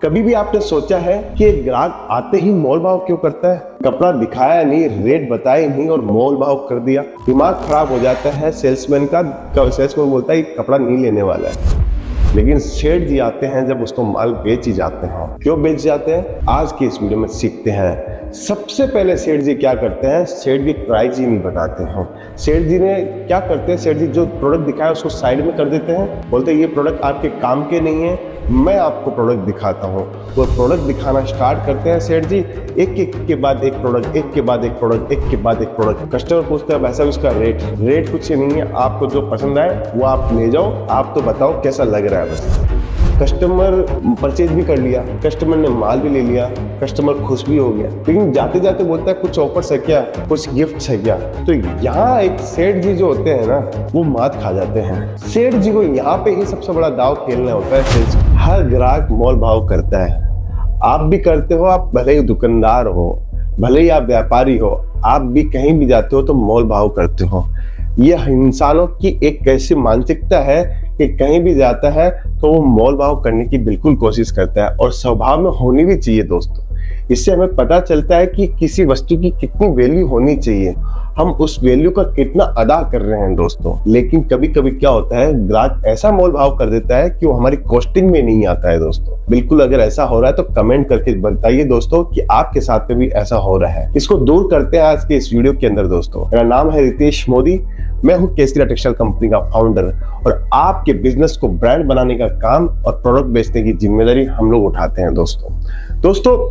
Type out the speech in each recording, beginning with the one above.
कभी भी आपने सोचा है कि एक ग्राहक आते ही मोल भाव क्यों करता है? कपड़ा दिखाया नहीं, रेट बताए नहीं और मोल भाव कर दिया। दिमाग खराब हो जाता है सेल्समैन का। सेल्समैन बोलता है कपड़ा नहीं लेने वाला है, लेकिन सेठ जी आते हैं जब उसको माल बेच ही जाते हैं। क्यों बेच जाते हैं, आज की इस वीडियो में सीखते हैं। सबसे पहले सेठ जी क्या करते हैं, सेठ जी प्राइस ही नहीं बताते हैं। सेठ जी ने क्या करते हैं, सेठ जी जो प्रोडक्ट दिखाया उसको साइड में कर देते हैं। बोलते हैं ये प्रोडक्ट आपके काम के नहीं है, मैं आपको प्रोडक्ट दिखाता हूँ। वो प्रोडक्ट दिखाना स्टार्ट करते हैं सेठ जी, एक के बाद एक प्रोडक्ट, एक के बाद एक प्रोडक्ट, एक के बाद एक प्रोडक्ट। कस्टमर पूछता है वैसा उसका रेट कुछ नहीं है, आपको जो पसंद आए वो आप ले जाओ, आप तो बताओ कैसा लग रहा है। बस कस्टमर परचेज भी कर लिया, कस्टमर ने माल भी ले लिया, कस्टमर खुश भी हो गया, लेकिन जाते जाते बोलता है कुछ ऑफर्स है क्या, कुछ गिफ्ट है क्या। तो यहाँ एक सेठ जी जो होते हैं ना, वो मात खा जाते हैं। सेठ जी को यहाँ पे ही सबसे बड़ा दाव खेलना होता है। हर ग्राहक मोल भाव करता है, आप भी करते हो। आप भले ही दुकानदार हो, भले ही आप व्यापारी हो, आप भी कहीं भी जाते हो तो मोल भाव करते हो। यह इंसानों की एक ऐसी मानसिकता है कि कहीं भी जाता है तो वो मोल भाव करने की बिल्कुल कोशिश करता है, और स्वभाव में होनी भी चाहिए दोस्तों। इससे हमें पता चलता है कि किसी वस्तु की कितनी वैल्यू होनी चाहिए, हम उस वैल्यू का कितना अदा कर रहे हैं दोस्तों। लेकिन कभी कभी क्या होता है, ग्राहक ऐसा मोल भाव कर देता है कि वो हमारी कॉस्टिंग में नहीं आता है दोस्तों। बिल्कुल अगर ऐसा हो रहा है तो कमेंट करके बताइए दोस्तों कि आपके साथ में भी ऐसा हो रहा है। इसको दूर करते हैं आज के इस वीडियो के अंदर दोस्तों। मेरा नाम है रितेश मोदी, मैं हूं केसरिया टेक्सटाइल कंपनी का फाउंडर, और आपके बिजनेस को ब्रांड बनाने का काम और प्रोडक्ट बेचने की जिम्मेदारी हम लोग उठाते हैं दोस्तों।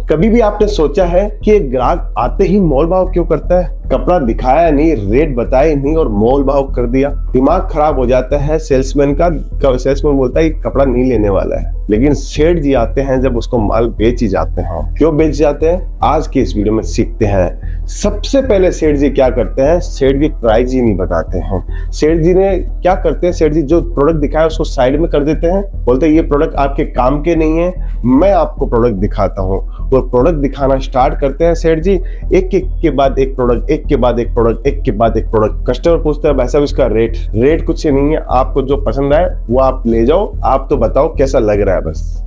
कभी भी आपने सोचा है कि एक ग्राहक आते ही मोल भाव क्यों करता है? कपड़ा दिखाया नहीं, रेट बताए नहीं और मोल भाव कर दिया। दिमाग खराब हो जाता है सेल्समैन का। सेल्समैन बोलता है कपड़ा नहीं लेने वाला है, लेकिन सेठ जी आते हैं जब उसको माल बेच ही जाते हैं। क्यों बेच जाते हैं, आज की इस वीडियो में सीखते हैं। सबसे पहले सेठ जी क्या करते हैं, सेठ जी प्राइस ही नहीं बताते हैं। सेठ जी ने क्या करते हैं, सेठ जी जो प्रोडक्ट दिखाया उसको साइड में कर देते हैं। बोलते हैं ये प्रोडक्ट आपके काम के नहीं है, मैं आपको प्रोडक्ट दिखाता हूँ। वो प्रोडक्ट दिखाना स्टार्ट करते हैं सेठ जी, एक के बाद एक प्रोडक्ट, एक के बाद एक प्रोडक्ट, एक के बाद एक प्रोडक्ट। कस्टमर पूछता है वैसा उसका रेट कुछ नहीं है, आपको जो पसंद आए वो आप ले जाओ, आप तो बताओ कैसा लग रहा है। बस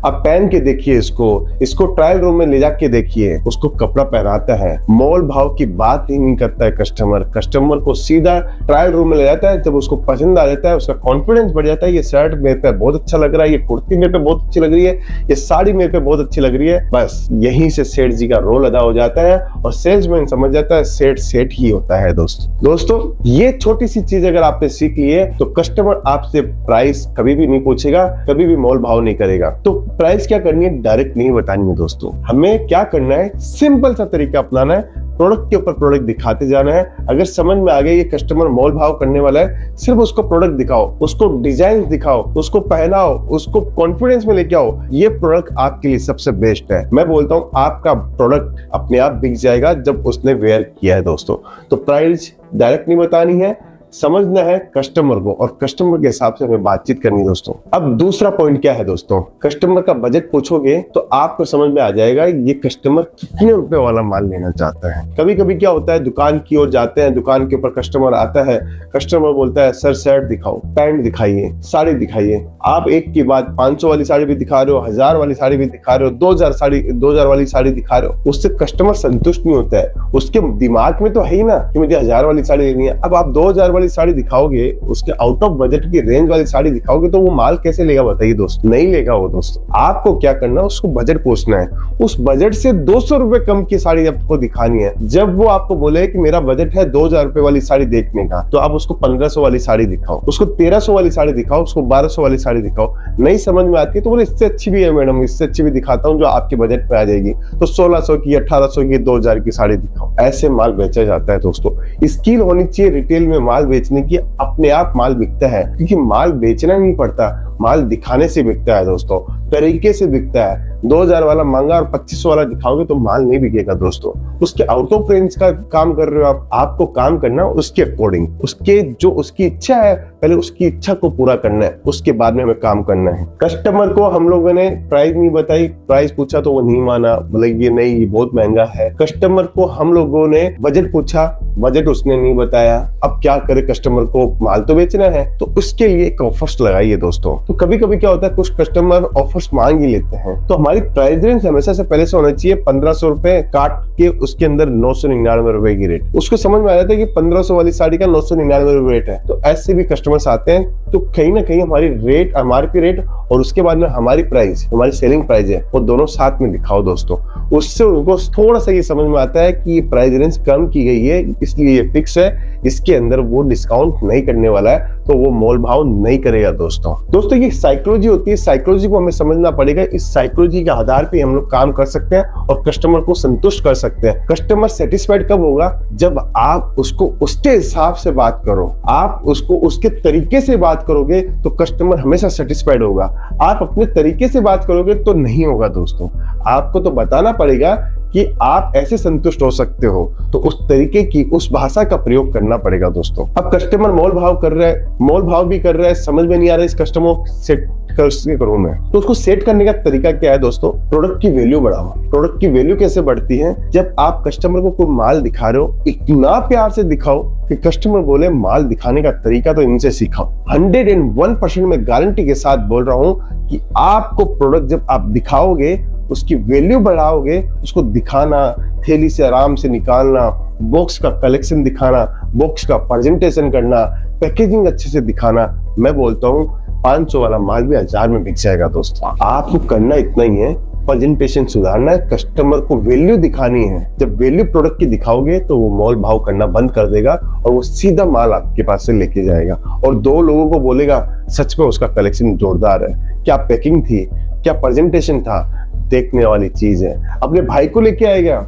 आप पहन के देखिए इसको ट्रायल रूम में ले जाके देखिए, उसको कपड़ा पहनाता है। मोल भाव की बात ही नहीं करता है कस्टमर को सीधा ट्रायल रूम में ले जाता है। जब उसको पसंद आ जाता है, उसका कॉन्फिडेंस बढ़ जाता है, ये शर्ट मेरे पे बहुत अच्छा लग रहा है, ये कुर्ती मेरे पे बहुत अच्छी लग रही है, ये साड़ी मेरे पे बहुत अच्छी लग रही है। बस यहीं से सेठ जी का रोल अदा हो जाता है और सेल्समैन समझ जाता है सेठ ही होता है दोस्तों। ये छोटी सी चीज अगर आपने सीख ली है तो कस्टमर आपसे प्राइस कभी भी नहीं पूछेगा, कभी भी मोल भाव नहीं करेगा। तो प्राइस क्या करनी है, डायरेक्ट नहीं बतानी है दोस्तों। हमें क्या करना है, सिंपल सा तरीका अपनाना है, प्रोडक्ट के ऊपर प्रोडक्ट दिखाते जाना है। अगर समझ में आ गया ये कस्टमर मोल भाव करने वाला है, सिर्फ उसको प्रोडक्ट दिखाओ, उसको डिजाइन दिखाओ, उसको पहनाओ, उसको कॉन्फिडेंस में लेके आओ। ये प्रोडक्ट आपके लिए सबसे बेस्ट है। मैं बोलता हूँ आपका प्रोडक्ट अपने आप बिक जाएगा जब उसने वेयर किया है दोस्तों। तो प्राइस डायरेक्ट नहीं बतानी है, समझना है कस्टमर को, और कस्टमर के हिसाब से हमें बातचीत करनी है दोस्तों। अब दूसरा पॉइंट क्या है दोस्तों, कस्टमर का बजट पूछोगे तो आपको समझ में आ जाएगा ये कस्टमर कितने रुपए वाला माल लेना चाहता है। कभी कभी क्या होता है, दुकान की ओर जाते हैं, दुकान के ऊपर कस्टमर आता है, कस्टमर बोलता है सर शर्ट दिखाओ, पैंट दिखाइए, साड़ी दिखाइए। आप एक की बात 500 वाली साड़ी भी दिखा रहे हो, 1000 वाली साड़ी भी दिखा रहे हो, 2000 वाली साड़ी दिखा रहे हो, उससे कस्टमर संतुष्ट नहीं होता है। उसके दिमाग में तो है ही ना कि मुझे 1000 वाली साड़ी लेनी है। अब आप 2000 वाली साड़ी दिखाओगे, उसके आउट ऑफ बजट की रेंज वाली साड़ी दिखाओगे तो वो माल कैसे लेगा बताइए दोस्तों, नहीं लेगा वो दोस्तों। आपको क्या करना है, उसको बजट पूछना है, उस बजट से 200 रुपए कम की साड़ी आपको दिखानी है। जब वो आपको बोले कि मेरा बजट है 2000 रुपए वाली साड़ी देखने का, तो आप उसको 1500 वाली साड़ी दिखाओ, उसको 1300 वाली साड़ी दिखाओ, उसको 1200 वाली साड़ी दिखाओ। नहीं समझ में आती है तो बोले इससे अच्छी भी है मैडम, इससे अच्छी भी दिखाता हूँ जो आपके बजट में आ जाएगी, तो 1600 की, 1800 की, 2000 की साड़ी दिखाओ। ऐसे माल बेचा जाता है दोस्तों। स्किल होनी चाहिए रिटेल में माल बेचने की, अपने आप माल बिकता है, क्योंकि माल बेचना नहीं पड़ता, माल दिखाने से बिकता है दोस्तों, तरीके से बिकता है। 2000 वाला महंगा और 2500 वाला दिखाओगे तो माल नहीं बिकेगा दोस्तों। उसके आउट ऑफ रेंज का काम कर रहे हो आप, आपको काम करना उसके अकॉर्डिंग, उसके जो उसकी इच्छा है, पहले उसकी इच्छा को पूरा करना है, उसके बाद में हमें काम करना है। कस्टमर को हम लोगों ने प्राइस नहीं बताई, प्राइस पूछा तो वो नहीं माना, बोले ये नहीं, ये बहुत महंगा है। कस्टमर को हम लोगों ने बजट पूछा, बजट उसने नहीं बताया। अब क्या करे, कस्टमर को माल तो बेचना है, तो उसके लिए एक ऑफर्स लगाइए दोस्तों। तो कभी कभी क्या होता है, कुछ कस्टमर ऑफर्स मांग ही लेते हैं, तो हमारी प्राइस रेंज हमेशा से पहले से होना चाहिए 1500 रुपए काट के उसके अंदर 999 रुपए की रेट। उसको समझ में आ जाता है कि 1500 वाली साड़ी का 999 रुपए रेट है। तो ऐसे भी कस्टमर्स आते हैं, तो कहीं ना कहीं हमारी रेट, MRP रेट और उसके बाद में हमारी प्राइस, हमारी सेलिंग प्राइस है, वो दोनों साथ में दिखाओ दोस्तों। उससे उनको थोड़ा सा ये समझ में आता है कि ये प्राइस रेंज कम की गई है, इसलिए ये फिक्स है, इसके अंदर वो डिस्काउंट नहीं करने वाला है, तो वो मोल भाव नहीं करेगा दोस्तों ये साइकोलॉजी होती है, साइकोलॉजी को हमें समझना पड़ेगा। इस साइकोलॉजी के आधार पे हम लोग काम कर सकते हैं और कस्टमर को संतुष्ट कर सकते हैं। कस्टमर सेटिस्फाइड कब होगा? जब आप उसको उसके हिसाब से बात करो, आप उसको उसके तरीके से बात करोगे तो कस्टमर हमेशा सेटिस्फाइड होगा। आप अपने तरीके से बात करोगे तो नहीं होगा दोस्तों। आपको तो बताना पड़ेगा कि आप ऐसे संतुष्ट हो सकते हो, तो उस तरीके की, उस भाषा का प्रयोग करना पड़ेगा दोस्तों। अब कस्टमर मोल भाव कर रहा है, मोल भाव भी कर रहा है, समझ में नहीं आ रहा है इस कस्टमर को सेट कैसे करूं मैं, तो उसको सेट करने का तरीका क्या है दोस्तों? प्रोडक्ट की वैल्यू बढ़ाओ। प्रोडक्ट की वैल्यू कैसे बढ़ती है? जब आप कस्टमर को कोई माल दिखा रहे हो, इतना प्यार से दिखाओ कि कस्टमर बोले माल दिखाने का तरीका तो इनसे सीखो। 101% में गारंटी के साथ बोल रहा हूं कि आपको प्रोडक्ट जब आप दिखाओगे, उसकी वैल्यू बढ़ाओगे, उसको दिखाना, थैली से आराम से निकालना, बॉक्स का कलेक्शन दिखाना, बॉक्स का प्रेजेंटेशन करना, पैकेजिंग अच्छे से दिखाना, मैं बोलता हूँ 500 वाला माल भी 1000 में बिक जाएगा दोस्तों। आपको करना इतना ही है, प्रेजेंटेशन सुधारना है, कस्टमर को वैल्यू दिखानी है। जब वैल्यू प्रोडक्ट की दिखाओगे तो वो मोल भाव करना बंद कर देगा और वो सीधा माल आपके पास से लेके जाएगा और 2 लोगों को बोलेगा सच में उसका कलेक्शन जोरदार है, क्या पैकिंग थी, क्या प्रेजेंटेशन था, देखने वाली चीज है। अपने भाई को लेके आएगा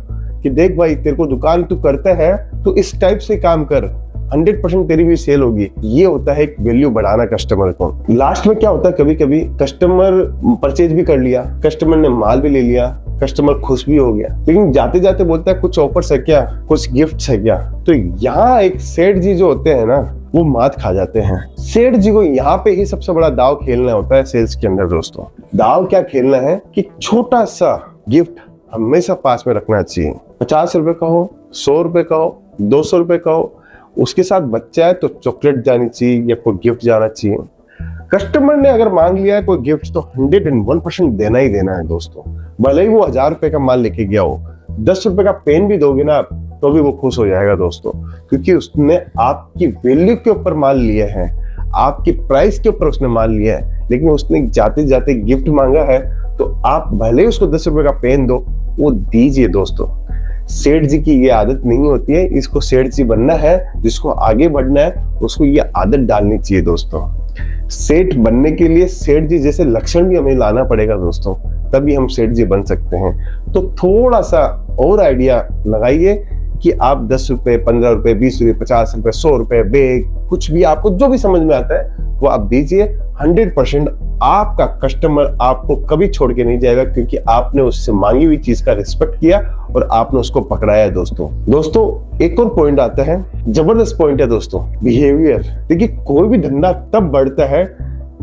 कि देख भाई, तेरे को दुकान तू करता है तो इस टाइप से काम कर, 100% तेरी भी सेल होगी। ये होता है एक वैल्यू बढ़ाना कस्टमर को। लास्ट में क्या होता है, कभी कभी कस्टमर परचेज भी कर लिया, कस्टमर ने माल भी ले लिया, कस्टमर खुश भी हो गया, लेकिन जाते जाते बोलता है कुछ ऑफर्स है क्या, कुछ गिफ्ट है क्या। तो यहाँ एक सेठ जी जो होते हैं ना, वो मात खा जाते हैं। सेठ जी को यहाँ पे ही सबसे बड़ा दाव खेलना होता है सेल्स के अंदर दोस्तों। दाव क्या खेलना है कि छोटा सा गिफ्ट हमेशा पास में रखना चाहिए। 50 रुपए का हो, 100 रुपए का हो, 200 रुपए का हो, उसके साथ बच्चा है तो चॉकलेट जानी चाहिए या कोई गिफ्ट जाना चाहिए। कस्टमर ने अगर मांग लिया है कोई गिफ्ट तो 101% देना ही देना है दोस्तों। भले ही वो 1000 रुपए का माल लेके गया हो, 10 रुपए का पेन भी दोगे ना तो भी वो खुश हो जाएगा दोस्तों, क्योंकि उसने आपकी वैल्यू के ऊपर माल लिया है, आपकी प्राइस के ऊपर उसने माल लिया है। लेकिन उसने जाते जाते गिफ्ट मांगा है तो आप भले ही उसको 10 रुपए का पेन दो, वो दीजिए दोस्तों। सेठ जी की ये आदत नहीं होती है, इसको सेठ जी बनना है, जिसको आगे बढ़ना है उसको ये आदत डालनी चाहिए दोस्तों। सेठ बनने के लिए सेठ जी जैसे लक्षण भी हमें लाना पड़ेगा दोस्तों, तभी हम सेठ जी बन सकते हैं। तो थोड़ा सा और आइडिया लगाइए कि आप 10 रुपए, 15 रुपए, 20 रुपए, 50 रुपए, 100 रुपए, बैग, कुछ भी आपको जो भी समझ में आता है वो आप दीजिए। 100% आपका कस्टमर आपको कभी छोड़ के नहीं जाएगा, क्योंकि आपने उससे मांगी हुई चीज का रिस्पेक्ट किया और आपने उसको पकड़ाया है दोस्तों। एक और पॉइंट आता है, जबरदस्त पॉइंट है दोस्तों, बिहेवियर। देखिए कोई भी धंधा तब बढ़ता है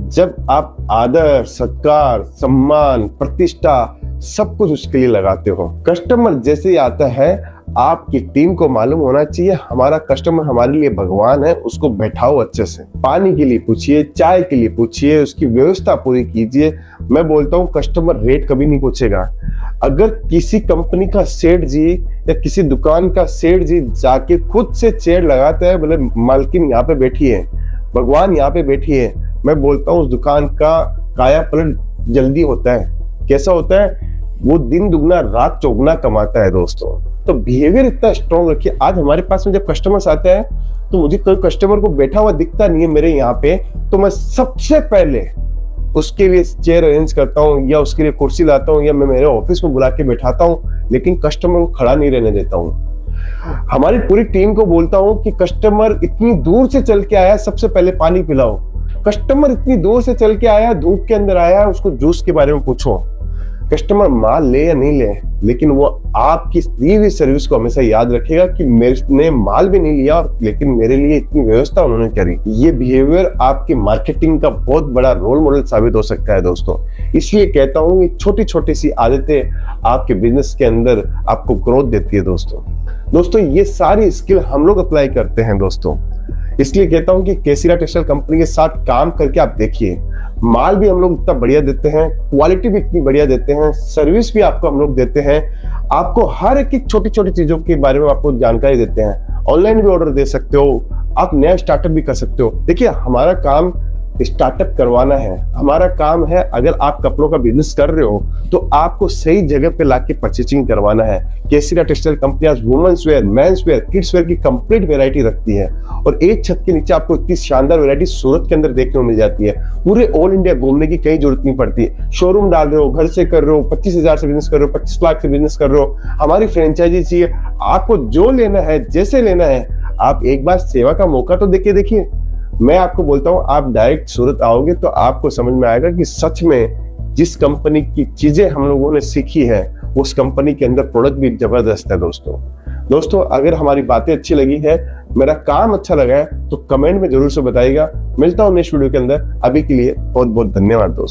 जब आप आदर, सत्कार, सम्मान, प्रतिष्ठा सब कुछ उसके लिए लगाते हो। कस्टमर जैसे ही आता है, आपकी टीम को मालूम होना चाहिए हमारा कस्टमर हमारे लिए भगवान है, उसको बैठाओ अच्छे से, पानी के लिए पूछिए, चाय के लिए पूछिए, उसकी व्यवस्था पूरी कीजिए। मैं बोलता हूँ कस्टमर रेट कभी नहीं पूछेगा। अगर किसी कंपनी का सेठ जी या किसी दुकान का सेठ जी जाके खुद से चेयर लगाता है, बोले मालकिन यहाँ पे बैठी है, भगवान यहाँ पे बैठी है, मैं बोलता हूँ उस दुकान का काया पलट जल्दी होता है। कैसा होता है? वो दिन दुगना रात चौगुना कमाता है दोस्तों। तो बिहेवियर इतना स्ट्रॉन्ग रखिए। आज हमारे पास में जब कस्टमर्स आते हैं तो मुझे कोई कस्टमर को बैठा हुआ दिखता नहीं है मेरे यहाँ पे, तो मैं सबसे पहले उसके लिए चेयर अरेंज करता हूँ या उसके लिए कुर्सी लाता हूँ या मैं मेरे ऑफिस में बुला के बैठाता हूँ, लेकिन कस्टमर को खड़ा नहीं रहने देता हूँ। हमारी पूरी टीम को बोलता हूँ कि कस्टमर इतनी दूर से चल के आया, सबसे पहले पानी पिलाओ। कस्टमर इतनी दूर से चल के आया, धूप के अंदर आया, उसको जूस के बारे में पूछो। कस्टमर माल ले या नहीं ले, लेकिन वो आपकी दी हुई सर्विस को हमेशा याद रखेगा कि मेरे माल भी नहीं लिया और लेकिन मेरे लिए इतनी व्यवस्था उन्होंने करी। ये बिहेवियर आपकी मार्केटिंग का बहुत बड़ा रोल मॉडल साबित हो सकता है दोस्तों। इसलिए कहता हूँ कि छोटी छोटी सी आदतें आपके बिजनेस के अंदर आपको ग्रोथ देती है दोस्तों। ये सारी स्किल हम लोग अप्लाई करते हैं दोस्तों। इसलिए कहता हूं कि केसीरा टेक्सटाइल कंपनी के साथ काम करके आप देखिए, माल भी हम लोग इतना बढ़िया देते हैं, क्वालिटी भी इतनी बढ़िया देते हैं, सर्विस भी आपको हम लोग देते हैं। आपको हर एक छोटी छोटी चीजों के बारे में आपको जानकारी देते हैं। ऑनलाइन भी ऑर्डर दे सकते हो, आप नया स्टार्टअप भी कर सकते हो। देखिए, हमारा काम स्टार्टअप करवाना है, हमारा काम है। अगर आप कपड़ों का बिजनेस कर रहे हो तो आपको सही जगह पे लाके परचेसिंग करवाना है। केसरिया टेक्सटाइल कंपनी आज women's wear, men's wear, kids wear की कंप्लीट वैरायटी रखती है और एक छत के नीचे आपको इतनी शानदार वैरायटी सूरत के अंदर देखने को मिल जाती है। पूरे ऑल इंडिया घूमने की कहीं जरूरत नहीं पड़ती। शोरूम डाल रहे हो, घर से कर रहे हो, 25,000 से बिजनेस कर रहे हो, 25 लाख से बिजनेस कर रहे हो, हमारी फ्रेंचाइजी चाहिए। आपको जो लेना है, जैसे लेना है, आप एक बार सेवा का मौका तो देखिए। मैं आपको बोलता हूं, आप डायरेक्ट सूरत आओगे तो आपको समझ में आएगा कि सच में जिस कंपनी की चीजें हम लोगों ने सीखी है, उस कंपनी के अंदर प्रोडक्ट भी जबरदस्त है। दोस्तों, अगर हमारी बातें अच्छी लगी है, मेरा काम अच्छा लगा है, तो कमेंट में जरूर से बताइएगा। मिलता हूं नेक्स्ट वीडियो के अंदर। अभी के लिए बहुत बहुत धन्यवाद दोस्तों।